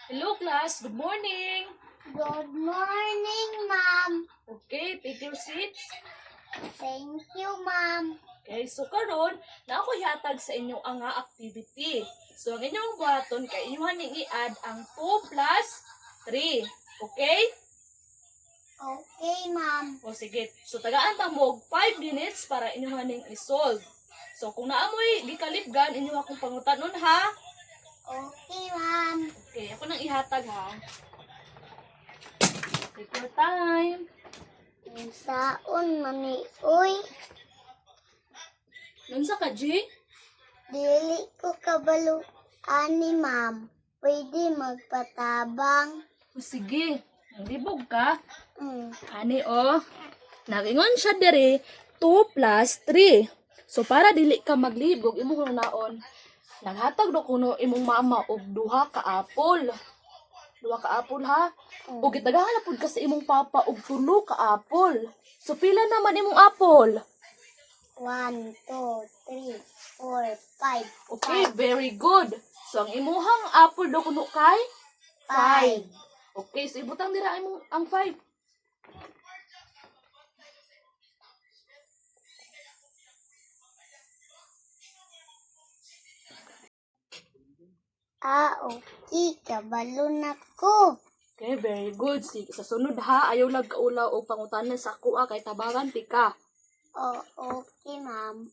Hello class, good morning. Good morning, Ma'am. Okay, take your seats. Thank you, Ma'am. Okay, so karon na ako ihatag sa inyo ang nga activity. So ang inyong buhaton kay inyong ning i-add ang 2 plus 3. Okay? Okay, Ma'am. O sige. So tagaan ta mo 5 minutes para inyong ning i-solve. So kung naamoy gikalipgan inyo akong pangutanon ha. Okay, Ma'am. Okay, ako nang ihatag ha. Take your time. Saon mani uy. Nunsa ka, G? Dili ko kabalo ani, Ma'am. Pwede magpatabang. O sige. Naglibog ka. Mm. Nagingon siya dire 2 plus 3. So para dili ka maglibog imong naon. Naghatag do kuno imong mama og duha ka apple. Duha ka apple ha. Ug gitagahan pud ka sa imong papa og 3 ka apple. So pila naman imong apple? 1, 2, 3, 4, 5. Okay, very good. So ang imuhang apple do kuno kay 5. Okay, so ibutang dira imong ang 5. Okay. Kabalo na ko. Okay, very good. Sige, sa sunod ha, ayaw lag kaulaw o pangutanan sa kuha kay tabangan tika. Oh, okay, Ma'am.